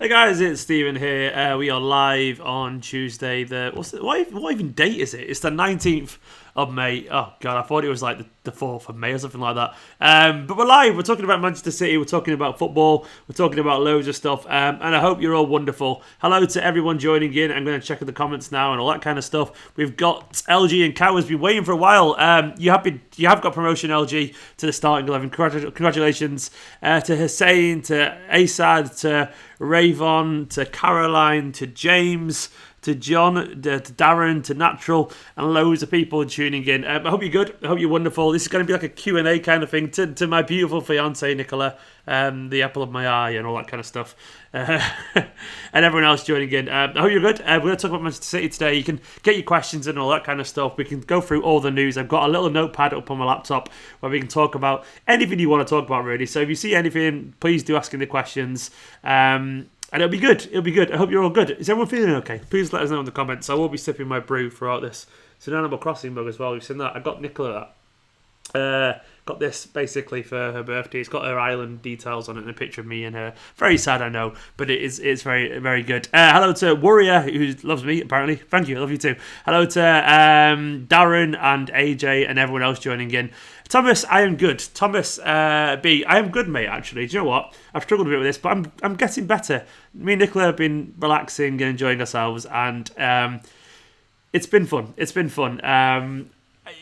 Hey guys, it's Stephen here. We are live on Tuesday. What even date is it? It's the 19th of May. Oh god, I thought it was like the 4th of May or something like that. But we're live. We're talking about Manchester City. We're talking about football. We're talking about loads of stuff. And I hope you're all wonderful. Hello to everyone joining in. I'm going to check the comments now and all that kind of stuff. We've got LG and Cow has been waiting for a while. You have got promotion, LG, to the starting 11. Congratulations to Hussein, to Asad, to Ravon, to Caroline, to James, to John, to Darren, to Natural, and loads of people tuning in. I hope you're good. I hope you're wonderful. This is going to be like a Q&A kind of thing to my beautiful fiancée, Nicola, the apple of my eye, and all that kind of stuff. And everyone else joining in. I hope you're good. We're going to talk about Manchester City today. You can get your questions and all that kind of stuff. We can go through all the news. I've got a little notepad up on my laptop where we can talk about anything you want to talk about, really. So if you see anything, please do ask in the questions. And it'll be good. It'll be good. I hope you're all good. Is everyone feeling okay? Please let us know in the comments. I will be sipping my brew throughout this. It's an Animal Crossing mug as well. You've seen that. I got Nicola that. Got this basically for her birthday. It's got her island details on it and a picture of me and her. Very sad, I know, but it's very, very good. Hello to Warrior, who loves me, apparently. Thank you, I love you too. Hello to Darren and AJ and everyone else joining in. Thomas, I am good. Thomas B, I am good, mate, actually. Do you know what? I've struggled a bit with this, but I'm getting better. Me and Nicola have been relaxing and enjoying ourselves, and it's been fun. It's been fun.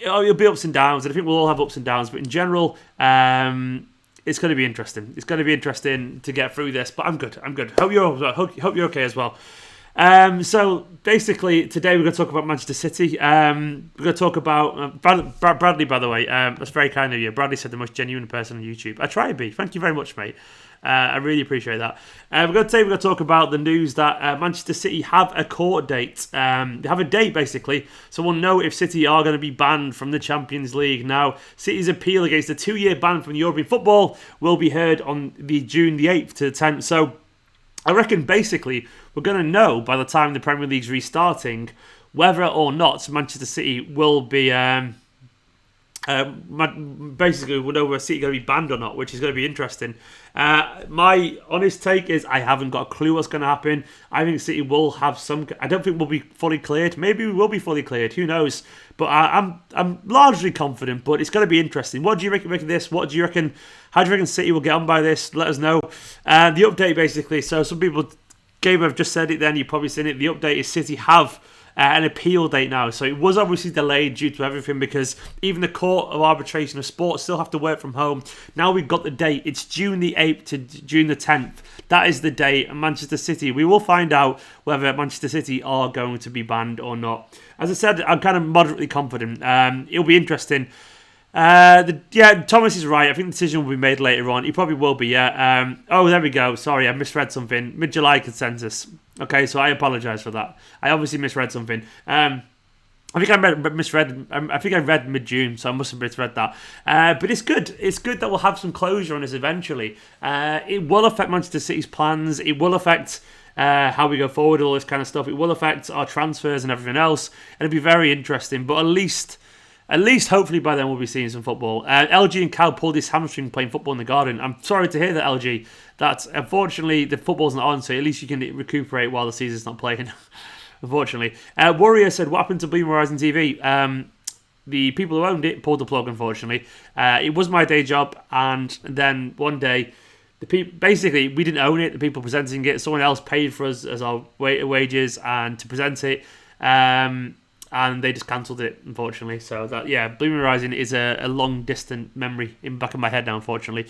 It'll be ups and downs, and I think we'll all have ups and downs, but in general, it's going to be interesting. It's going to be interesting to get through this, but I'm good. Hope you're okay as well. So basically, today we're going to talk about Manchester City. We're going to talk about Bradley, by the way. That's very kind of you. Bradley said the most genuine person on YouTube. I try to be. Thank you very much, mate. I really appreciate that. We're going to talk about the news that Manchester City have a court date. They have a date, basically, so we'll know if City are going to be banned from the Champions League. Now, City's appeal against a 2-year ban from European football will be heard on June the 8th to the 10th. So I reckon, basically, we're going to know by the time the Premier League's restarting whether or not Manchester City will be... basically, we'll know whether City are going to be banned or not, which is going to be interesting. My honest take is I haven't got a clue what's going to happen. I think City will have some... I don't think we'll be fully cleared. Maybe we will be fully cleared. Who knows? But I'm largely confident, but it's going to be interesting. What do you reckon of this? What do you reckon? How do you reckon City will get on by this? Let us know. The update, basically, so some people... Gabe, I've just said it then, you've probably seen it. The update is City have an appeal date now. So it was obviously delayed due to everything because even the Court of Arbitration of Sport still have to work from home. Now we've got the date. It's June the 8th to June the 10th. That is the date. And Manchester City, we will find out whether Manchester City are going to be banned or not. As I said, I'm kind of moderately confident. It'll be interesting. Thomas is right. I think the decision will be made later on. He probably will be, yeah. There we go. Sorry, I misread something. Mid-July consensus. Okay, so I apologise for that. I obviously misread something. I think I read mid-June, so I must have misread that. But it's good. It's good that we'll have some closure on this eventually. It will affect Manchester City's plans. It will affect how we go forward, all this kind of stuff. It will affect our transfers and everything else. And it'll be very interesting. But at least, hopefully, by then we'll be seeing some football. LG and Cal pulled his hamstring playing football in the garden. I'm sorry to hear that, LG. That unfortunately the football's not on, so at least you can recuperate while the season's not playing. Unfortunately, Warrior said, "What happened to Blue Horizon TV?" The people who owned it pulled the plug. Unfortunately, it was my day job, and then one day, basically we didn't own it. The people presenting it, someone else paid for us as our wages and to present it. And they just cancelled it, unfortunately. So Blue Horizon is a long distant memory in the back of my head now, unfortunately.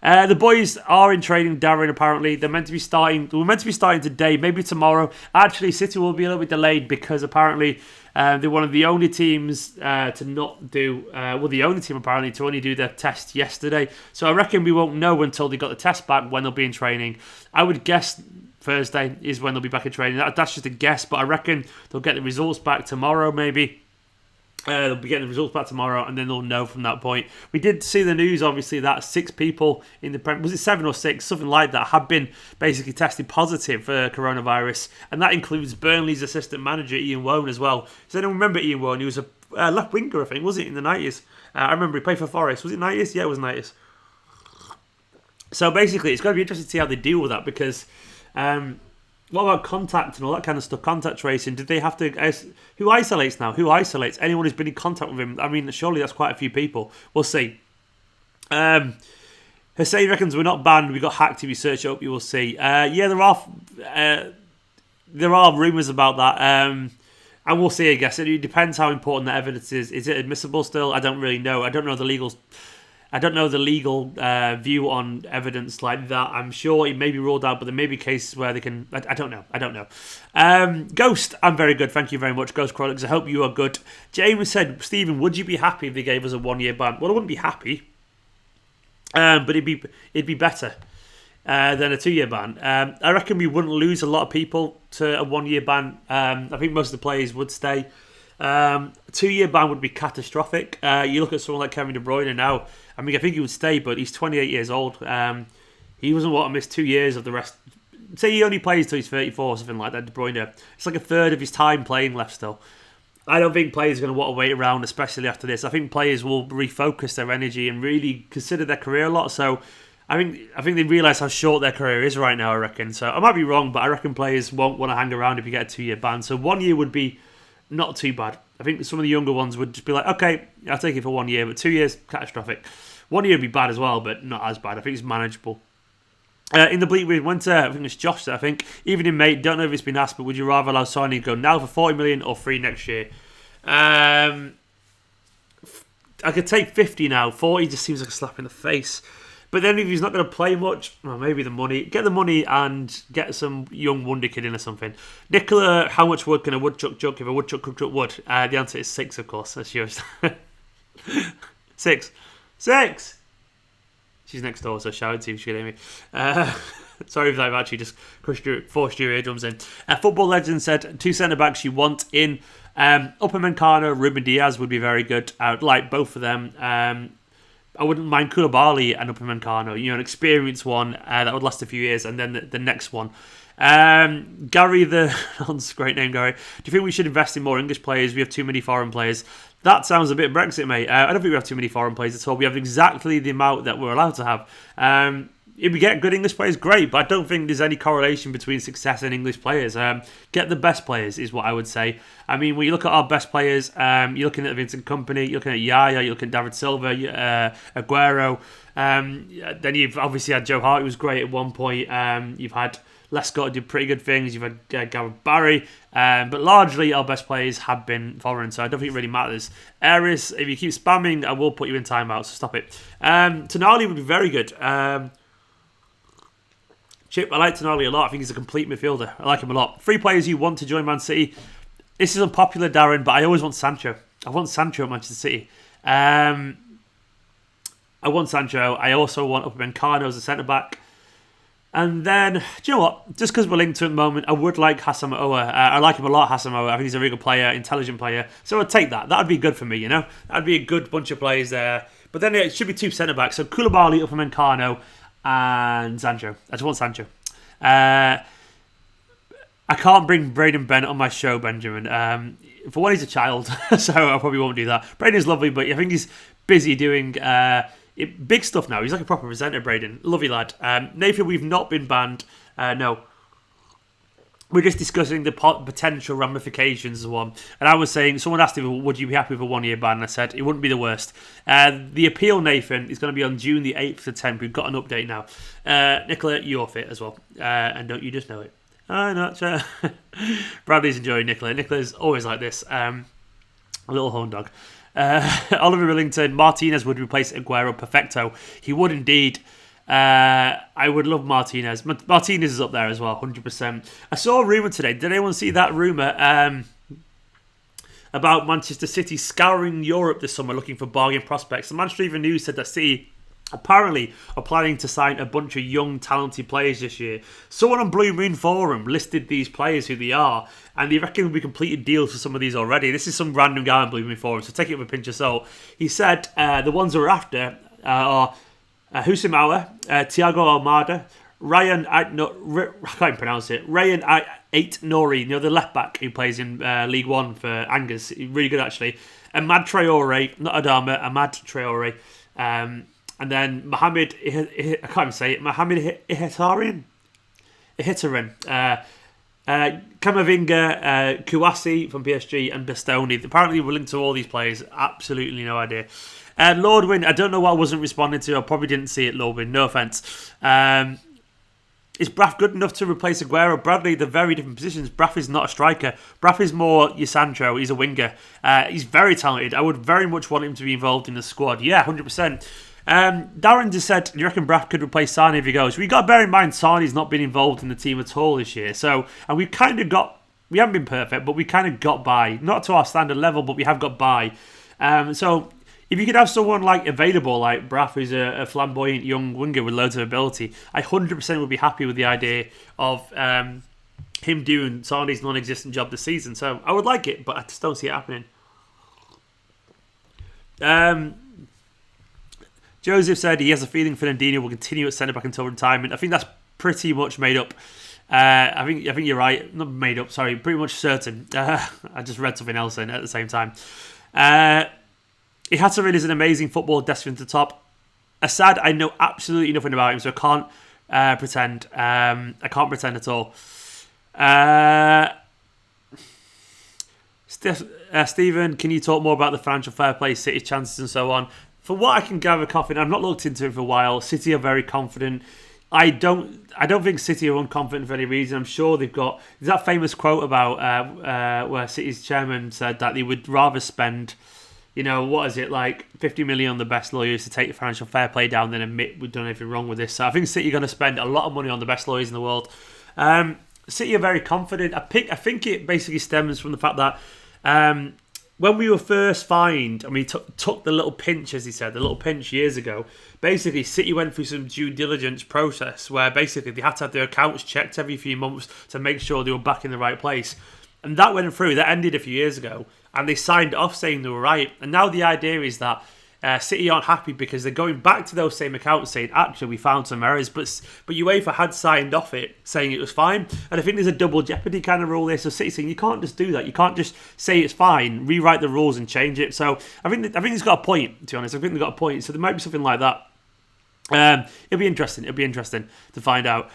The boys are in training, Darren, apparently. They were meant to be starting today, maybe tomorrow. Actually, City will be a little bit delayed because apparently they're one of the only teams to not do... the only team apparently to only do their test yesterday. So I reckon we won't know until they got the test back when they'll be in training. I would guess Thursday is when they'll be back in training. That's just a guess, but I reckon they'll get the results back tomorrow, maybe. They'll be getting the results back tomorrow, and then they'll know from that point. We did see the news, obviously, that 6 people in the was it 7 or 6, something like that, have been basically tested positive for coronavirus, and that includes Burnley's assistant manager Ian Woan as well. Does anyone remember Ian Woan? He was a left winger, I think, was it in the 90s? I remember he played for Forest. Was it 90s? Yeah, it was 90s. So basically, it's going to be interesting to see how they deal with that because What about contact and all that kind of stuff? Contact tracing. Did they have to? Who isolates now? Who isolates anyone who's been in contact with him? I mean, surely that's quite a few people. We'll see. Hussein reckons we're not banned. We got hacked. If you search it up, you will see. Yeah, there are rumours about that. And we'll see. I guess it depends how important the evidence is. Is it admissible still? I don't really know. I don't know the legal view on evidence like that. I'm sure it may be ruled out, but there may be cases where they can. I don't know. Ghost, I'm very good. Thank you very much, Ghost Chronicles. I hope you are good. James said, Stephen, would you be happy if they gave us a 1 year ban? Well, I wouldn't be happy, but it'd be better than a 2 year ban. I reckon we wouldn't lose a lot of people to a 1 year ban. I think most of the players would stay. 2 year ban would be catastrophic. You look at someone like Kevin De Bruyne now. I mean, I think he would stay, but he's 28 years old. He doesn't want to miss 2 years of the rest. Say he only plays till he's 34 or something like that, De Bruyne. It's like a third of his time playing left still. I don't think players are going to want to wait around, especially after this. I think players will refocus their energy and really consider their career a lot. So I think they realise how short their career is right now, I reckon. So I might be wrong, but I reckon players won't want to hang around if you get a 2 year ban. So 1 year would be not too bad. I think some of the younger ones would just be like, okay, I'll take it for 1 year, but 2 years, catastrophic. 1 year would be bad as well, but not as bad. I think it's manageable. In the bleak winter, I think it's Josh that I think, even in mate, don't know if it's been asked, but would you rather allow signing go now for 40 million or 3 next year? I could take 50 now. 40 just seems like a slap in the face. But then if he's not going to play much, well, maybe the money. Get the money and get some young wonder kid in or something. Nicola, how much wood can a woodchuck chuck if a woodchuck could chuck wood? The answer is 6, of course. That's yours. 6. She's next door, so shout out to you if she can hear me. Sorry if I've actually just forced your eardrums in. Football Legend said 2 centre-backs you want in. Upamecano, Ruben Diaz would be very good. I would like both of them. I wouldn't mind Koulibaly and Upamecano. An experienced one that would last a few years, and then the next one. Gary, that's a great name, Gary. Do you think we should invest in more English players? We have too many foreign players. That sounds a bit Brexit, mate. I don't think we have too many foreign players at all. We have exactly the amount that we're allowed to have. If we get good English players, great, but I don't think there's any correlation between success and English players. Get the best players is what I would say. I mean, when you look at our best players, you're looking at Vincent Kompany, you're looking at Yaya, you're looking at David Silva, Aguero. Then you've obviously had Joe Hart, who was great at one point. You've had Lescott did pretty good things. You've had Gareth Barry. But largely, our best players have been foreign, so I don't think it really matters. Aris, if you keep spamming, I will put you in timeout, so stop it. Tonali would be very good. Chip, I like Tonali a lot. I think he's a complete midfielder. I like him a lot. 3 players you want to join Man City. This is unpopular, Darren, but I always want Sancho. I want Sancho at Manchester City. I want Sancho. I also want Upamecano as a centre-back. And then, do you know what? Just because we're linked to it at the moment, I would like Hassan Owa. I like him a lot, Hassan Owa. I think he's a really good player, intelligent player. So I'd take that. That would be good for me, That'd be a good bunch of players there. But then it should be 2 centre-backs. So Koulibaly, Upamecano, and Sancho. I just want Sancho. I can't bring Braden Bennett on my show, Benjamin. For one, he's a child, so I probably won't do that. Braden's lovely, but I think he's busy doing big stuff now. He's like a proper presenter, Braden. Lovely lad. Nathan, we've not been banned. No. We're just discussing the potential ramifications of one. And I was saying, someone asked me, would you be happy with a 1 year ban? And I said, it wouldn't be the worst. The appeal, Nathan, is going to be on June the 8th to 10th. We've got an update now. Nicola, you're fit as well. And don't you just know it? I'm not sure. Bradley's enjoying Nicola. Nicola's always like this. A little horn dog. Oliver Millington, Martinez would replace Aguero perfecto. He would indeed. I would love Martinez. Martinez is up there as well, 100%. I saw a rumour today. Did anyone see that rumour about Manchester City scouring Europe this summer looking for bargain prospects? The Manchester Evening News said that City apparently are planning to sign a bunch of young, talented players this year. Someone on Blue Moon Forum listed these players, who they are, and they reckon we completed deals for some of these already. This is some random guy on Blue Moon Forum, so take it with a pinch of salt. He said the ones we're after are Husimawa, Thiago Almada, Ryan I can't even pronounce it. Ryan Ait Nori, the left back who plays in League One for Angers, really good actually. Ahmad Traore, not Adama, Ahmad Traore, and then Mohamed I can't even say it. Mohamed Ihetarian. hitter in. Camavinga, Kouassi from PSG, and Bastoni. Apparently, we're linked to all these players. Absolutely no idea. Lordwin, I don't know what I wasn't responding to. I probably didn't see it, Lordwin. No offence. Is Braff good enough to replace Aguero? Bradley, they're very different positions. Braff is not a striker. Braff is more your Sancho. He's a winger. He's very talented. I would very much want him to be involved in the squad. Yeah, 100%. Darren just said, do you reckon Braff could replace Sane if he goes? We've got to bear in mind Sane's not been involved in the team at all this year. So, and we haven't been perfect, but we kind of got by. Not to our standard level, but we have got by. So, if you could have someone like available, like Braff, who's a flamboyant young winger with loads of ability, I 100% would be happy with the idea of him doing Sane's non-existent job this season. So, I would like it, but I just don't see it happening. Joseph said he has a feeling Fernandinho will continue at centre-back until retirement. I think that's pretty much made up. I think you're right. Not made up, sorry. Pretty much certain. I just read something else in at the same time. Ihataren is an amazing footballer destined to top. Assad, I know absolutely nothing about him, so I can't pretend. I can't pretend at all. Stephen, can you talk more about the financial fair play, City's chances and so on? For what I can gather, Coffin, I've not looked into it for a while. City are very confident. I don't think City are unconfident for any reason. I'm sure they've got... There's that famous quote about where City's chairman said that they would rather spend, what is it, like 50 million on the best lawyers to take the financial fair play down than admit we've done anything wrong with this. So I think City are going to spend a lot of money on the best lawyers in the world. City are very confident. I think it basically stems from the fact that... when we were first fined, and we took the little pinch, as he said, the little pinch years ago, basically City went through some due diligence process where basically they had to have their accounts checked every few months to make sure they were back in the right place. And that went through, that ended a few years ago, and they signed off saying they were right. And now the idea is that City aren't happy because they're going back to those same accounts saying, actually, we found some errors, but UEFA had signed off it saying it was fine. And I think there's a double jeopardy kind of rule there. So City saying you can't just do that. You can't just say it's fine, rewrite the rules and change it. So I think it's got a point, to be honest. I think they've got a point. So there might be something like that. It'll be interesting. It'll be interesting to find out.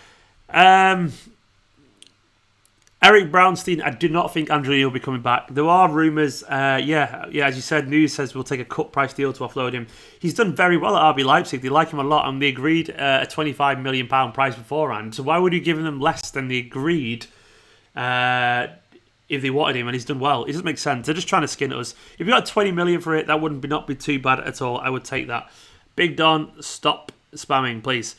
Eric Brownstein, I do not think Angelino will be coming back. There are rumours, as you said, news says we'll take a cut price deal to offload him. He's done very well at RB Leipzig. They like him a lot, and they agreed a £25 million price beforehand. So why would you give them less than they agreed if they wanted him, and he's done well? It doesn't make sense. They're just trying to skin us. If you got 20 million for it, that would not be too bad at all. I would take that. Big Don, stop spamming, please.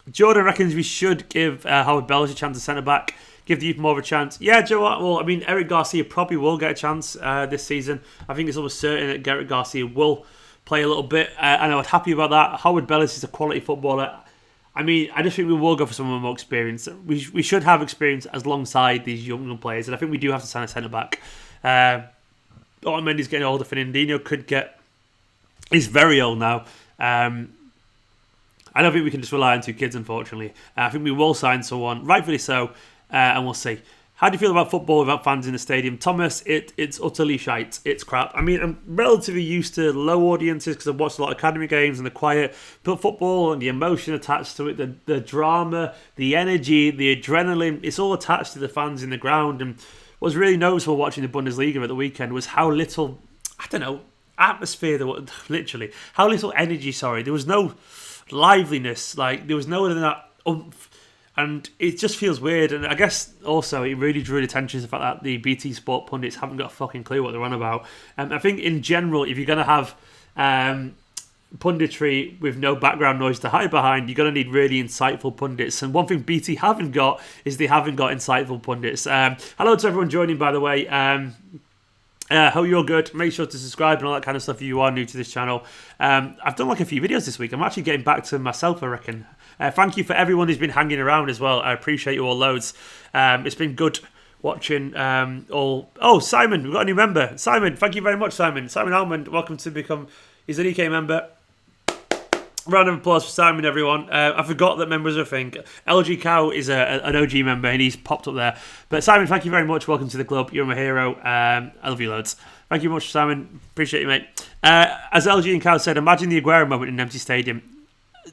Jordan reckons we should give Howard Bells a chance at centre-back, give the youth more of a chance. Yeah, Joe, well, I mean, Eric Garcia probably will get a chance this season. I think it's almost certain that Eric Garcia will play a little bit, and I was happy about that. Howard Bellis is a quality footballer. I mean, I just think we will go for someone more experienced. We should have experience alongside these young players, and I think we do have to sign a centre-back. Otamendi's getting older. Fernandinho could get... He's very old now. I don't think we can just rely on two kids, unfortunately. I think we will sign someone, rightfully so, and we'll see. How do you feel about football without fans in the stadium? Thomas, it's utterly shite. It's crap. I mean, I'm relatively used to low audiences because I've watched a lot of academy games and they're quiet. But football and the emotion attached to it, the drama, the energy, the adrenaline, it's all attached to the fans in the ground. And what was really noticeable watching the Bundesliga at the weekend was how little, atmosphere there was, literally. How little energy, there was no liveliness, there was no other than that oomph, and it just feels weird. And I guess also it really drew attention to the fact that the BT Sport pundits haven't got a fucking clue what they're on about. I think in general, if you're going to have punditry with no background noise to hide behind, you're going to need really insightful pundits, and one thing BT haven't got is they haven't got insightful pundits. Hello to everyone joining, by the way. Hope you're good. Make sure to subscribe and all that kind of stuff if you are new to this channel. I've done a few videos this week. I'm actually getting back to myself, I reckon. Thank you for everyone who's been hanging around as well. I appreciate you all loads. It's been good watching all... Oh, Simon, we've got a new member. Simon, thank you very much, Simon. Simon Almond, welcome to become... He's an EK member. Round of applause for Simon, everyone. I forgot that members are a thing. LG Cow is an OG member, and he's popped up there. But Simon, thank you very much. Welcome to the club. You're my hero. I love you loads. Thank you much, Simon. Appreciate you, mate. As LG and Cow said, imagine the Aguero moment in an empty stadium.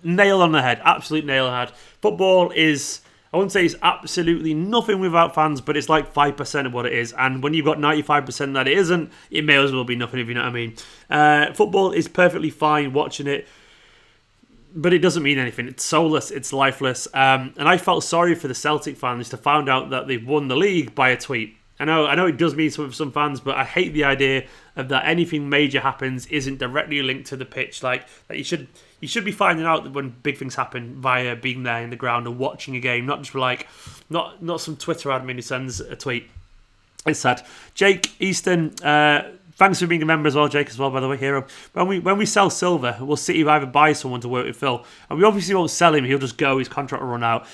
nail on the head. Absolute nail on the head. Football is, I wouldn't say it's absolutely nothing without fans, but it's like 5% of what it is. And when you've got 95% that it isn't, it may as well be nothing, if you know what I mean. Football is perfectly fine watching it, but it doesn't mean anything. It's soulless, it's lifeless. And I felt sorry for the Celtic fans to find out that they've won the league by a tweet. I know it does mean something for some fans, but I hate the idea of that anything major happens isn't directly linked to the pitch. Like you should be finding out when big things happen via being there in the ground and watching a game, not just like not some Twitter admin who sends a tweet. It's sad. Jake Easton, thanks for being a member as well, Jake, as well, by the way, hero. When we sell Silver, we'll City either buy someone to work with Phil, and we obviously won't sell him. He'll just go. His contract will run out.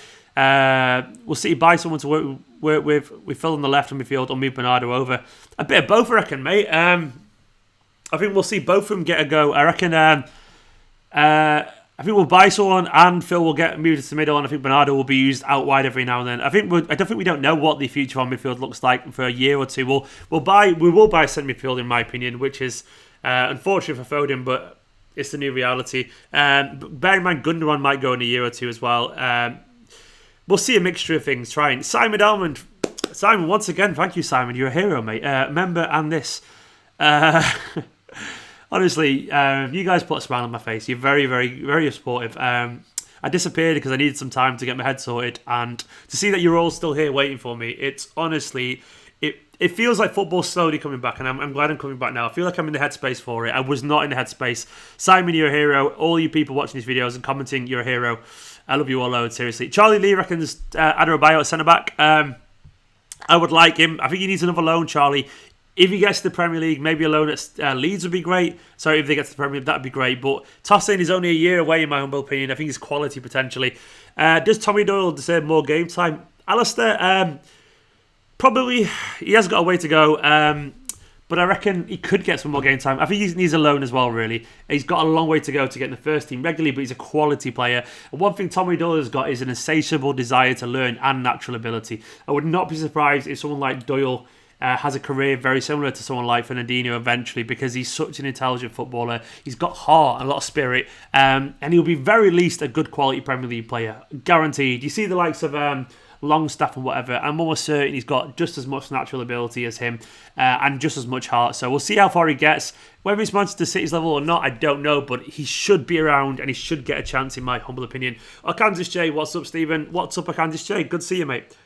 We'll City buy someone to work with Phil on the left and midfield, or move Bernardo over. A bit of both, I reckon, mate. I think we'll see both of them get a go. I reckon. I think we'll buy someone, and Phil will get moved to the middle, and I think Bernardo will be used out wide every now and then. I don't think we don't know what the future on midfield looks like for a year or two. We will buy a centre midfield, in my opinion, which is unfortunate for Foden, but it's the new reality. But bear in mind, Gundogan might go in a year or two as well. We'll see a mixture of things. Trying Simon Almond. Simon, once again, thank you, Simon. You're a hero, mate. Member and this. Honestly, you guys put a smile on my face. You're very, very, very supportive. I disappeared because I needed some time to get my head sorted, and to see that you're all still here waiting for me, it's honestly, it feels like football's slowly coming back, and I'm glad I'm coming back now. I feel like I'm in the headspace for it. I was not in the headspace. Simon, you're a hero. All you people watching these videos and commenting, you're a hero. I love you all loads, seriously. Charlie Lee reckons Adebayo at centre-back. I would like him. I think he needs another loan, Charlie. If he gets to the Premier League, maybe a loan at Leeds would be great. Sorry, if they get to the Premier League, that would be great. But Tosin is only a year away, in my humble opinion. I think he's quality, potentially. Does Tommy Doyle deserve more game time? Alistair, probably. He has got a way to go. But I reckon he could get some more game time. I think he needs a loan as well, really. He's got a long way to go to get in the first team regularly, but he's a quality player. And one thing Tommy Doyle has got is an insatiable desire to learn and natural ability. I would not be surprised if someone like Doyle has a career very similar to someone like Fernandinho eventually, because he's such an intelligent footballer. He's got heart and a lot of spirit, and he'll be very least a good quality Premier League player, guaranteed. You see the likes of Longstaff and whatever, I'm almost certain he's got just as much natural ability as him, and just as much heart. So we'll see how far he gets. Whether it's Manchester City's level or not, I don't know, but he should be around and he should get a chance, in my humble opinion. Arkansas J, what's up, Stephen? What's up, Arkansas J? Good to see you, mate.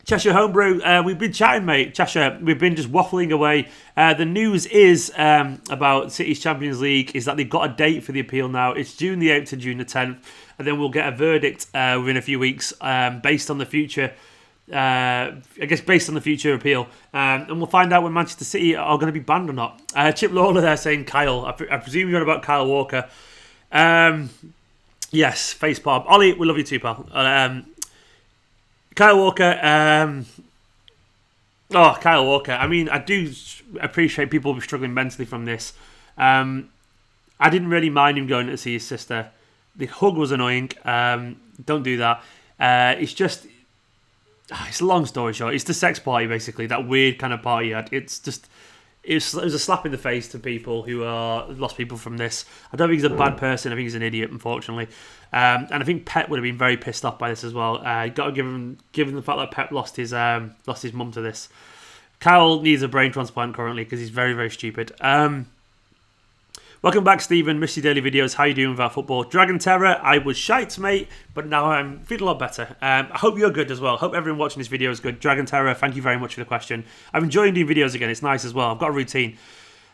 Cheshire Homebrew, we've been chatting, mate. Cheshire, we've been just waffling away. The news is about City's Champions League is that they've got a date for the appeal now. It's June the 8th to June the 10th, and then we'll get a verdict within a few weeks based on the future. I guess based on the future appeal, and we'll find out when Manchester City are going to be banned or not. Chip Lawler there saying Kyle. I presume you're on about Kyle Walker. Yes, facepalm. Ollie, we love you too, pal. Kyle Walker. Kyle Walker. I mean, I do appreciate people struggling mentally from this. I didn't really mind him going to see his sister. The hug was annoying. Don't do that. It's a long story short. It's the sex party, basically. That weird kind of party he had. It was a slap in the face to people who are lost people from this. I don't think he's a bad person. I think he's an idiot, unfortunately. And I think Pep would have been very pissed off by this as well. Got to give him, given the fact that Pep lost his mum to this. Kyle needs a brain transplant currently because he's very, very stupid. Welcome back, Stephen. Miss your daily videos. How you doing with our football? Dragon Terror, I was shite, mate, but now I'm feeling a lot better. I hope you're good as well. Hope everyone watching this video is good. Dragon Terror, thank you very much for the question. I'm enjoying doing videos again. It's nice as well. I've got a routine.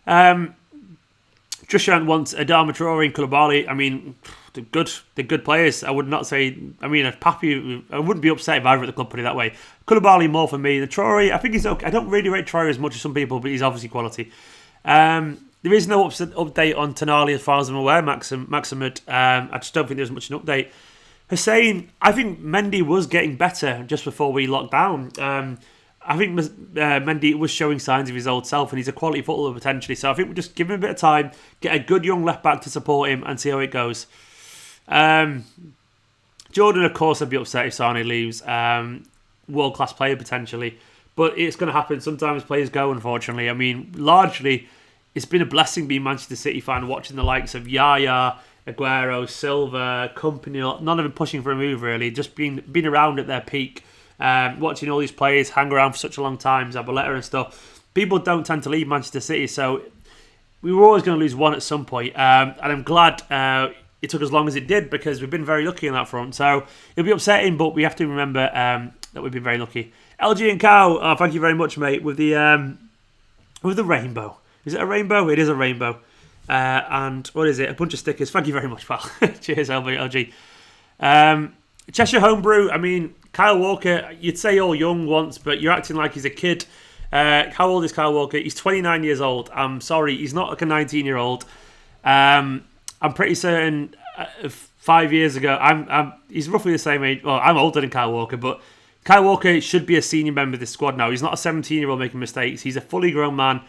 Trishan wants Adama Traore and Koulibaly. I mean, they're good. They're good players. I would not say. I mean, I wouldn't be upset if either at the club put it that way. Koulibaly more for me. The Traore, I think he's okay. I don't really rate Traore as much as some people, but he's obviously quality. There is no update on Tonali as far as I'm aware, Maximud. I just don't think there's much an update. Hussein, I think Mendy was getting better just before we locked down. I think Mendy was showing signs of his old self, and he's a quality footballer potentially. So I think we'll just give him a bit of time, get a good young left back to support him, and see how it goes. Jordan, of course, I'd be upset if Sane leaves. World class player potentially, but it's going to happen. Sometimes players go, unfortunately. I mean, largely, it's been a blessing being a Manchester City fan, watching the likes of Yaya, Aguero, Silva, Kompany, none of them pushing for a move really, just being around at their peak. Watching all these players hang around for such a long time, Zabaleta and stuff. People don't tend to leave Manchester City, so we were always going to lose one at some point. And I'm glad it took as long as it did, because we've been very lucky on that front. So it'll be upsetting, but we have to remember that we've been very lucky. LG and Cow, thank you very much, mate, with the rainbow. Is it a rainbow? It is a rainbow. And what is it? A bunch of stickers. Thank you very much, pal. Cheers, LG. Cheshire Homebrew. I mean, Kyle Walker, you'd say all young once, but you're acting like he's a kid. How old is Kyle Walker? He's 29 years old. I'm sorry, he's not like a 19-year-old. I'm pretty certain 5 years ago, he's roughly the same age. Well, I'm older than Kyle Walker, but Kyle Walker should be a senior member of this squad now. He's not a 17-year-old making mistakes. He's a fully grown man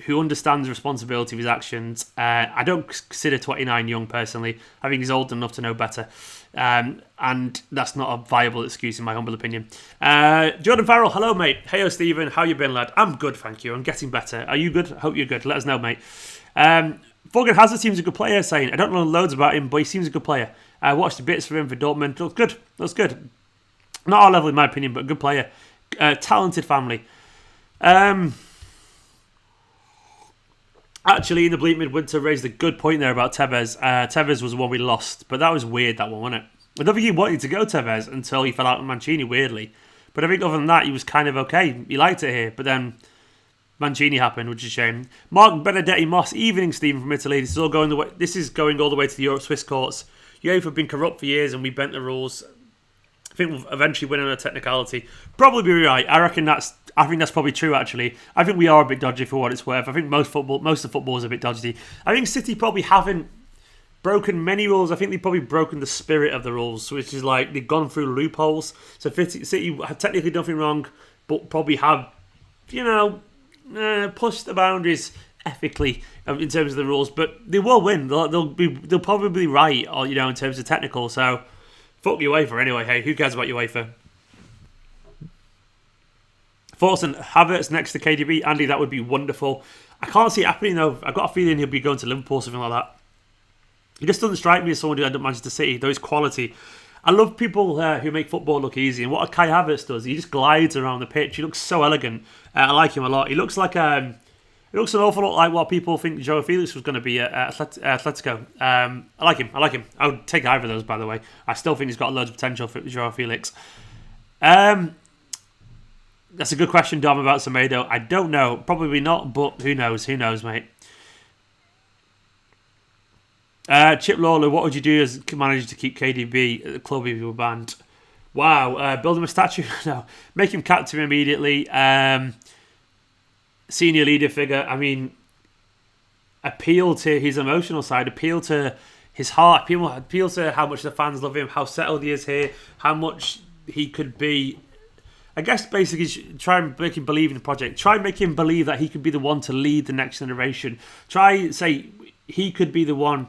who understands the responsibility of his actions. I don't consider 29 young, personally. I think he's old enough to know better. And that's not a viable excuse in my humble opinion. Jordan Farrell, hello mate. Heyo Stephen, how you been, lad? I'm good, thank you. I'm getting better. Are you good? Hope you're good. Let us know, mate. Thorgan Hazard seems a good player, saying. I don't know loads about him, but he seems a good player. I watched the bits for him for Dortmund. Looks good. Not our level in my opinion, but a good player. Talented family. Actually, in the bleak midwinter raised a good point there about Tevez. Tevez was the one we lost, but that was weird, that one, wasn't it? I don't think he wanted to go Tevez until he fell out with Mancini, weirdly. But I think other than that, he was kind of okay. He liked it here, but then Mancini happened, which is a shame. Mark Benedetti Moss, evening Stephen from Italy. This is going all the way to the Europe Swiss courts. UEFA have been corrupt for years, and we bent the rules. I think we'll eventually win on a technicality. Probably be right. I think that's probably true, actually. I think we are a bit dodgy for what it's worth. I think most of football is a bit dodgy. I think City probably haven't broken many rules. I think they've probably broken the spirit of the rules, which is like they've gone through loopholes. So City have technically done nothing wrong, but probably have, pushed the boundaries ethically in terms of the rules. But they will win. They'll probably be right, or in terms of technical. So fuck UEFA anyway. Hey, who cares about UEFA? Thoughts on Havertz next to KDB? Andy, that would be wonderful. I can't see it happening though. I've got a feeling he'll be going to Liverpool or something like that. He just doesn't strike me as someone who end up Manchester City, though his quality. I love people who make football look easy, and what Kai Havertz does, he just glides around the pitch. He looks so elegant. I like him a lot. He looks like he looks an awful lot like what people think Joao Felix was going to be at Atletico. I like him. I would take either of those, by the way. I still think he's got loads of potential for Joao Felix. That's a good question, Dom, about Semedo. I don't know. Probably not, but who knows? Who knows, mate? Chip Lawler, what would you do as manager to keep KDB at the club if you were banned? Wow. Build him a statue? No. Make him captain immediately. Senior leader figure. I mean, appeal to his emotional side. Appeal to his heart. Appeal to how much the fans love him. How settled he is here. How much he could be. I guess basically try and make him believe in the project. Try and make him believe that he could be the one to lead the next generation. Try say he could be the one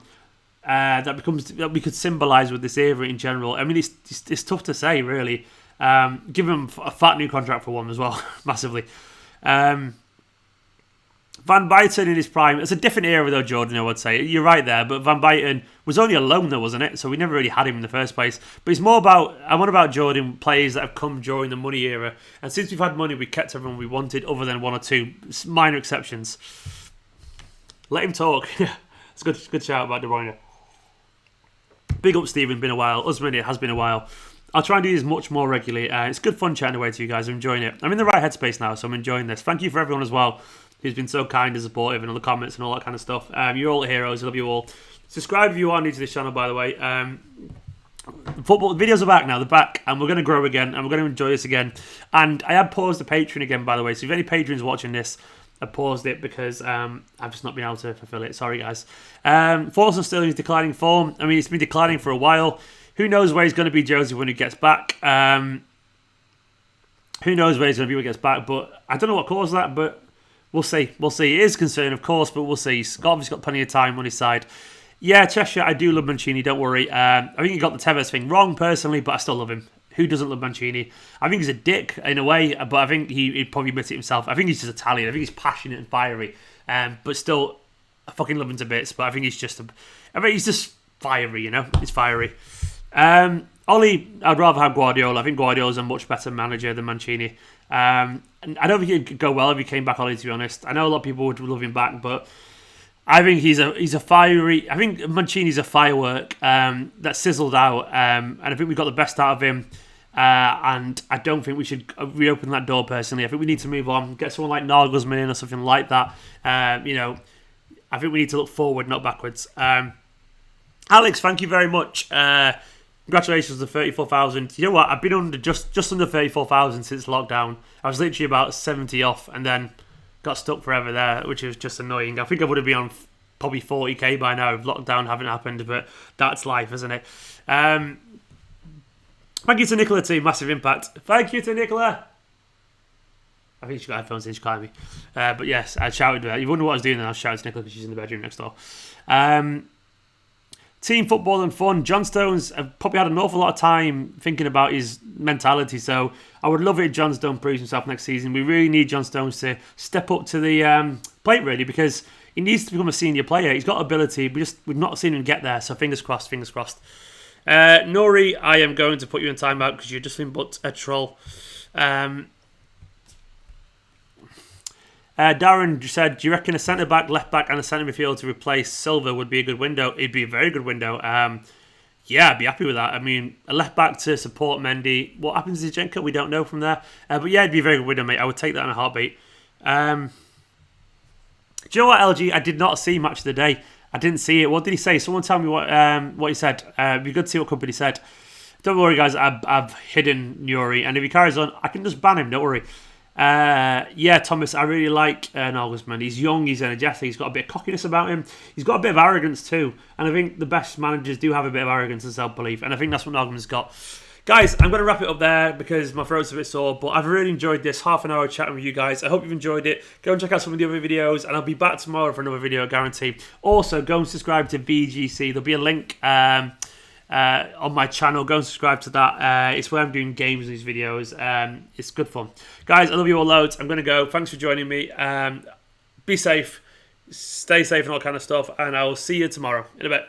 that we could symbolise with this era in general. I mean, it's tough to say, really. Give him a fat new contract for one as well, massively. Van Buyten in his prime. It's a different era though, Jordan, I would say. You're right there, but Van Buyten was only a loan though, wasn't it? So we never really had him in the first place. But it's more about, I want about Jordan, players that have come during the money era. And since we've had money, we kept everyone we wanted, other than one or two minor exceptions. Let him talk. It's a good shout about De Bruyne. Big up, Stephen. Been a while. Usman, it has been a while. I'll try and do this much more regularly. It's good fun chatting away to you guys. I'm enjoying it. I'm in the right headspace now, so I'm enjoying this. Thank you for everyone as well who's been so kind and supportive and all the comments and all that kind of stuff. You're all heroes. I love you all. Subscribe if you are new to this channel, by the way. Football videos are back now. They're back, and we're going to grow again, and we're going to enjoy this again. And I have paused the Patreon again, by the way. So if any patrons watching this, I paused it because I've just not been able to fulfill it. Sorry, guys. Forster still in declining form. I mean, it's been declining for a while. Who knows where he's going to be, Josie, when he gets back? Who knows where he's going to be when he gets back? But I don't know what caused that, but we'll see. We'll see. It is a concern, of course, but we'll see. He's obviously got plenty of time on his side. Yeah, Cheshire, I do love Mancini, don't worry. I think he got the Tevez thing wrong, personally, but I still love him. Who doesn't love Mancini? I think he's a dick, in a way, but I think he'd probably admit it himself. I think he's just Italian. I think he's passionate and fiery. But still, I fucking love him to bits, but I think he's just fiery, you know? He's fiery. Ollie, I'd rather have Guardiola. I think Guardiola's a much better manager than Mancini. And I don't think it'd go well if he came back, Ollie, to be honest. I know a lot of people would love him back, but I think he's a fiery... I think Mancini's a firework that sizzled out, and I think we got the best out of him. And I don't think we should reopen that door, personally. I think we need to move on, get someone like Nagelsmann in or something like that. I think we need to look forward, not backwards. Alex, thank you very much. Congratulations to 34,000. You know what? I've been under just under 34,000 since lockdown. I was literally about 70 off and then got stuck forever there, which is just annoying. I think I would have been on probably 40k by now if lockdown hadn't happened, but that's life, isn't it? Thank you to Nicola too, massive impact. Thank you to Nicola. I think she's got headphones in, she's calling me. But yes, I shouted her. You wonder what I was doing then, I was shouting to Nicola because she's in the bedroom next door. Team football and fun. John Stones probably had an awful lot of time thinking about his mentality, so I would love it if John Stones proves himself next season. We really need John Stones to step up to the plate, really, because he needs to become a senior player. He's got ability, we've not seen him get there, so fingers crossed, fingers crossed. Nori, I am going to put you in timeout because you're just been but a troll. Darren said, do you reckon a centre-back, left-back and a centre midfield to replace Silva would be a good window? It'd be a very good window. Yeah, I'd be happy with that. I mean, a left-back to support Mendy. What happens to Zinchenko? We don't know from there. But yeah, it'd be a very good window, mate. I would take that in a heartbeat. Do you know what, LG? I did not see Match of the Day. I didn't see it. What did he say? Someone tell me what he said. It'd be good to see what Kompany said. Don't worry, guys. I've hidden Nuri. And if he carries on, I can just ban him. Don't worry. Yeah, Thomas, I really like Nagelsmann. He's young, he's energetic, he's got a bit of cockiness about him. He's got a bit of arrogance too. And I think the best managers do have a bit of arrogance and self-belief. And I think that's what Nagelsmann's got. Guys, I'm going to wrap it up there because my throat's a bit sore. But I've really enjoyed this half an hour chatting with you guys. I hope you've enjoyed it. Go and check out some of the other videos. And I'll be back tomorrow for another video, I guarantee. Also, go and subscribe to VGC. There'll be a link on my channel. Go and subscribe to that. It's where I'm doing games in these videos. It's good fun. Guys, I love you all loads. I'm going to go. Thanks for joining me. Be safe. Stay safe and all kind of stuff. And I will see you tomorrow in a bit.